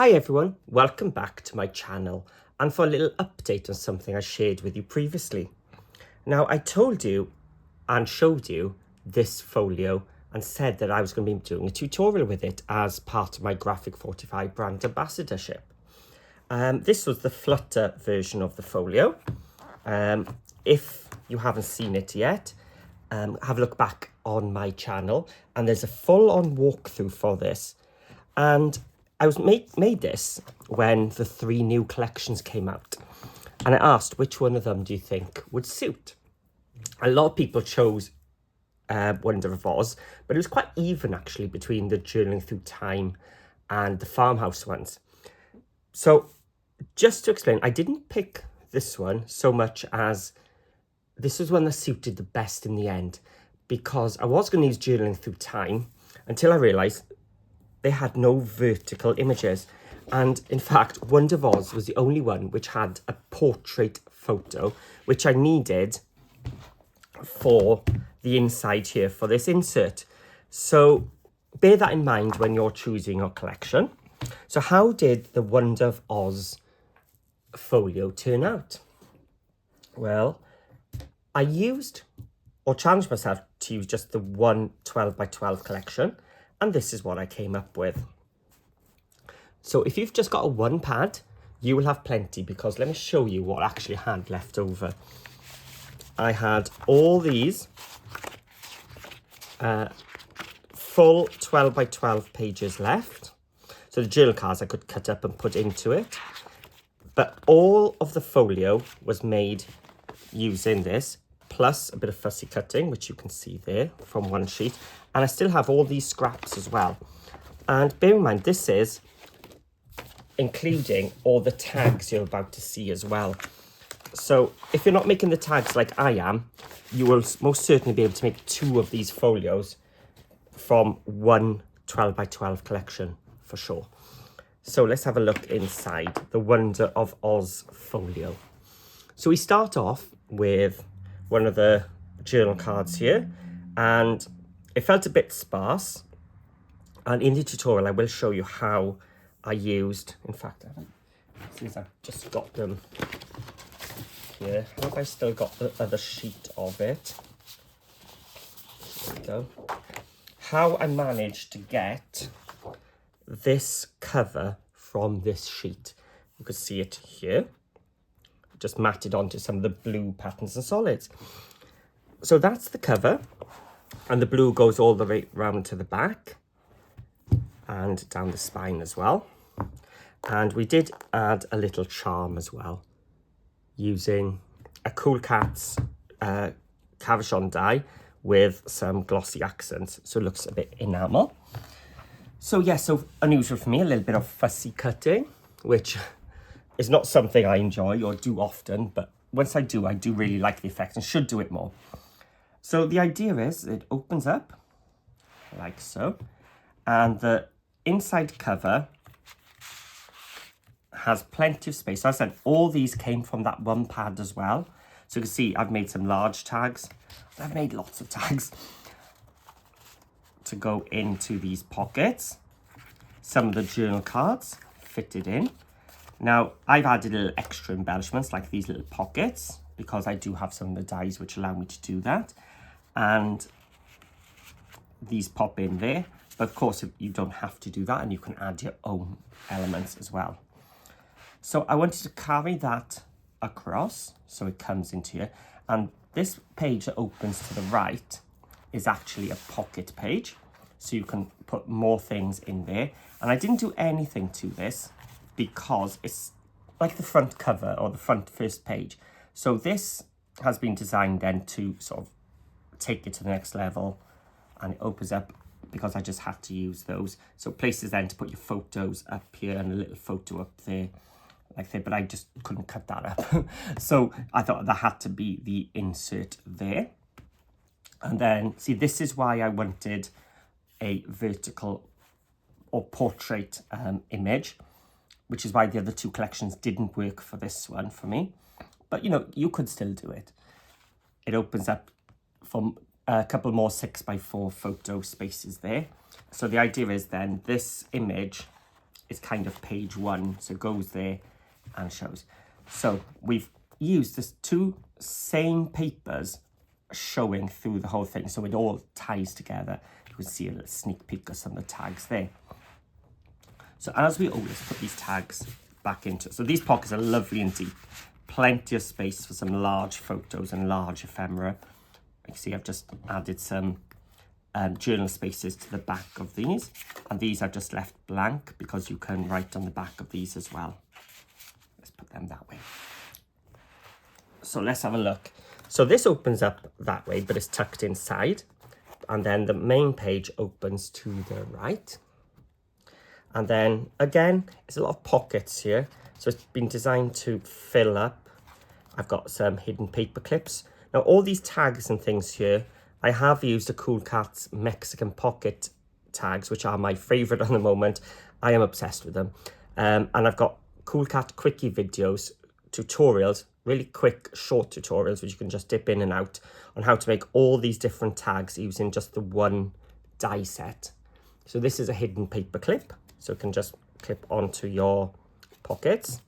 Hi everyone, welcome back to my channel and for a little update on something I shared with you previously. Now I told you and showed you this folio and said that I was going to be doing a tutorial with it as part of my Graphic 45 brand ambassadorship. This was the Flutter version of the folio. If you haven't seen it yet, have a look back on my channel and there's a full-on walkthrough for this. And I made this when the 3 new collections came out, and I asked which one of them do you think would suit. A lot of people chose Wonder of Oz, but it was quite even actually between the Journaling Through Time and the Farmhouse ones. So just to explain, I didn't pick this one so much as this was one that suited the best in the end, because I was going to use Journaling Through Time until I realised they had no vertical images. And in fact, Wonder of Oz was the only one which had a portrait photo, which I needed for the inside here for this insert. So bear that in mind when you're choosing your collection. So how did the Wonder of Oz folio turn out? Well, I used or challenged myself to use just the one 12 by 12 collection. And this is what I came up with. So if you've just got a 1 pad, you will have plenty, because let me show you what I actually had left over. I had all these full 12 by 12 pages left. So the journal cards I could cut up and put into it. But all of the folio was made using this, plus a bit of fussy cutting, which you can see there from one sheet. And I still have all these scraps as well. And bear in mind, this is including all the tags you're about to see as well. So if you're not making the tags like I am, you will most certainly be able to make 2 of these folios from one 12 by 12 collection for sure. So let's have a look inside the Wonder of Oz folio. So we start off with one of the journal cards here, and it felt a bit sparse, and in the tutorial I will show you how I used, in fact, since I've just got them here, have I still got the other sheet of it? There we go. How I managed to get this cover from this sheet. You can see it here. Just matted onto some of the blue patterns and solids. So that's the cover. And the blue goes all the way round to the back and down the spine as well. And we did add a little charm as well, using a Cool Cats Cabochon die with some glossy accents. So it looks a bit enamel. So yeah, so unusual for me, a little bit of fussy cutting, which is not something I enjoy or do often, but once I do really like the effect and should do it more. So the idea is it opens up like so, and the inside cover has plenty of space. So I said all these came from that 1 pad as well. So you can see I've made some large tags. I've made lots of tags to go into these pockets. Some of the journal cards fitted in. Now I've added little extra embellishments like these little pockets, because I do have some of the dies which allow me to do that. And these pop in there, but of course you don't have to do that, and you can add your own elements as well. So I wanted to carry that across so it comes into here, and this page that opens to the right is actually a pocket page, so you can put more things in there. And I didn't do anything to this because it's like the front cover or the front first page. So this has been designed then to sort of take it to the next level, and it opens up because I just had to use those. So places then to put your photos up here and a little photo up there like that, but I just couldn't cut that up. So I thought that had to be the insert there. And then see, this is why I wanted a vertical or portrait image, which is why the other 2 collections didn't work for this one for me. But you know, you could still do it. It opens up from a couple more 6 by 4 photo spaces there. So the idea is then this image is kind of page 1, so it goes there and shows. So we've used this 2 same papers showing through the whole thing, so it all ties together. You can see a little sneak peek of some of the tags there. So as we always put these tags back into it. So these pockets are lovely and deep. Plenty of space for some large photos and large ephemera. You can see I've just added some journal spaces to the back of these. And these are just left blank because you can write on the back of these as well. Let's put them that way. So let's have a look. So this opens up that way, but it's tucked inside. And then the main page opens to the right. And then again, there's a lot of pockets here. So it's been designed to fill up. I've got some hidden paper clips. Now all these tags and things here, I have used the Cool Cats Mexican pocket tags, which are my favorite at the moment. I am obsessed with them. And I've got Cool Cat quickie videos, tutorials, really quick, short tutorials, which you can just dip in and out on how to make all these different tags using just the one die set. So this is a hidden paper clip. So it can just clip onto your pockets.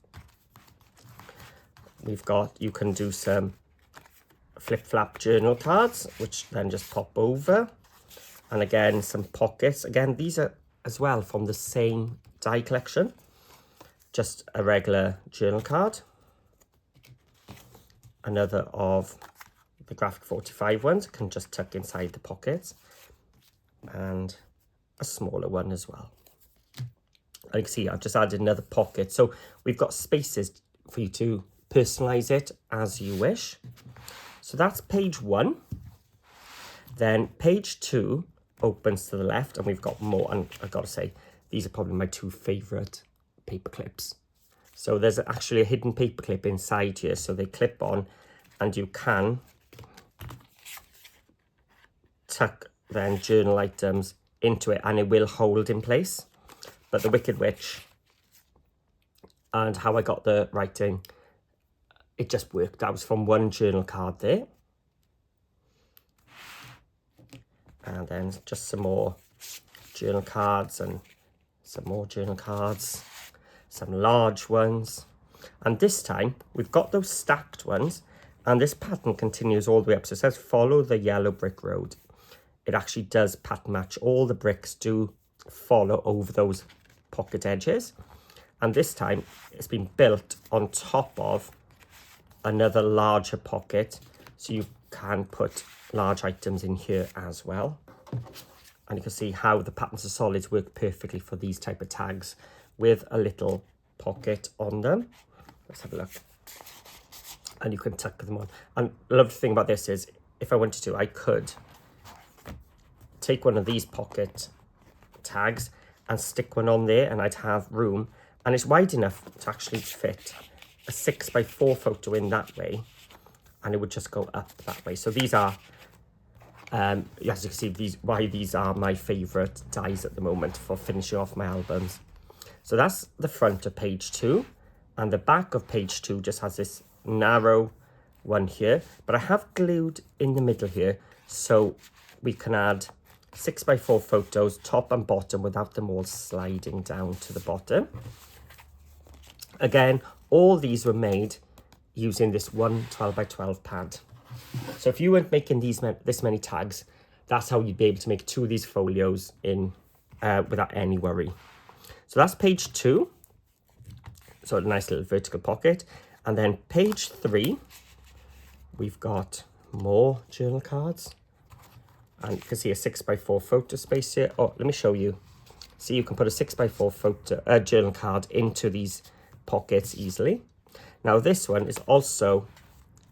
We've got, you can do some flip-flap journal cards, which then just pop over. And again, some pockets. Again, these are as well from the same die collection. Just a regular journal card. Another of the Graphic 45 ones, can just tuck inside the pockets. And a smaller one as well. And you can see I've just added another pocket. So we've got spaces for you to personalize it as you wish. So that's page 1. Then page 2 opens to the left, and we've got more. And I've got to say, these are probably my 2 favorite paper clips. So there's actually a hidden paper clip inside here. So they clip on, and you can tuck then journal items into it, and it will hold in place. But the Wicked Witch and how I got the writing, it just worked. That was from one journal card there. And then just some more journal cards and some more journal cards, some large ones. And this time we've got those stacked ones, and this pattern continues all the way up. So it says follow the yellow brick road. It actually does pattern match. All the bricks do follow over those pocket edges, and this time it's been built on top of another larger pocket, so you can put large items in here as well. And you can see how the patterns of solids work perfectly for these type of tags with a little pocket on them. Let's have a look. And you can tuck them on. And the lovely thing about this is, if I wanted to, I could take one of these pocket tags and stick one on there, and I'd have room, and it's wide enough to actually fit a 6x4 photo in that way, and it would just go up that way. So these are as you can see, these are my favorite dies at the moment for finishing off my albums. So that's the front of page 2, and the back of page 2 just has this narrow one here, but I have glued in the middle here so we can add 6x4 photos top and bottom without them all sliding down to the bottom. Again, all these were made using this one 12x12 pad. So if you weren't making this many tags, that's how you'd be able to make 2 of these folios in without any worry. So that's page 2. So a nice little vertical pocket. And then page 3, we've got more journal cards. And you can see a 6x4 photo space here. Oh, let me show you. See, you can put a 6x4 photo journal card into these pockets easily. Now this one is also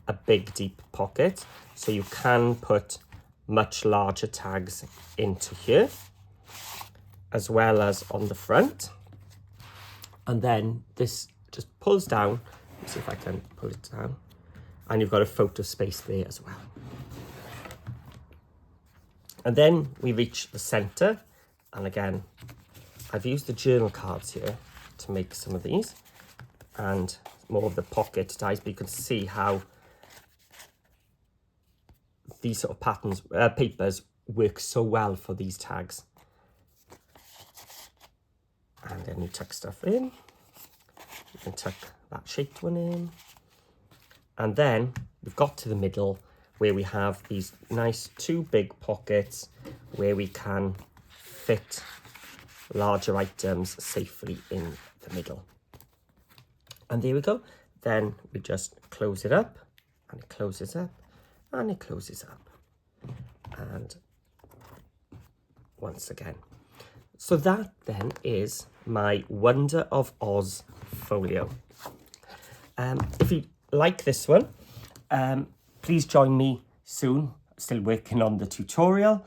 a big deep pocket, so you can put much larger tags into here, as well as on the front. And then this just pulls down. Let me see if I can pull it down. And you've got a photo space there as well. And then we reach the center, and again, I've used the journal cards here to make some of these, and more of the pocket dies, but you can see how these sort of patterns, papers work so well for these tags. And And then you tuck stuff in. You can tuck that shaped one in. And then we've got to the middle where we have these nice 2 big pockets where we can fit larger items safely in the middle. And there we go. Then we just close it up, and it closes up, and it closes up. And once again. So that then is my Wonder of Oz folio. If you like this one, please join me soon. Still working on the tutorial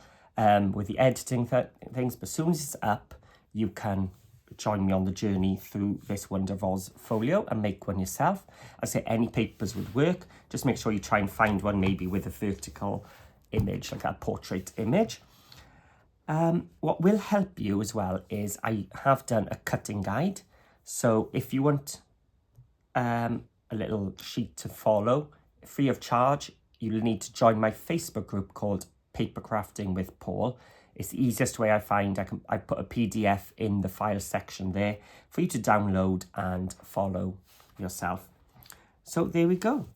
with the editing things, but as soon as it's up, you can join me on the journey through this Wonder of Oz folio and make one yourself. I say any papers would work. Just make sure you try and find one maybe with a vertical image, like a portrait image. What will help you as well is I have done a cutting guide. So if you want a little sheet to follow, free of charge, you'll need to join my Facebook group called Paper Crafting with Paul. It's the easiest way I find. I put a PDF in the file section there for you to download and follow yourself. So there we go.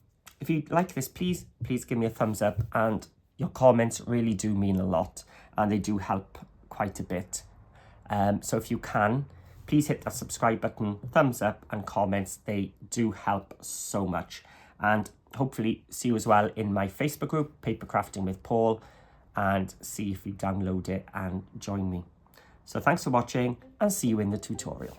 If you like this, please give me a thumbs up, and your comments really do mean a lot and they do help quite a bit. So if you can, please hit that subscribe button, thumbs up and comments. They do help so much. And hopefully see you as well in my Facebook group, Paper Crafting with Paul, and see if you download it and join me. So thanks for watching, and see you in the tutorial.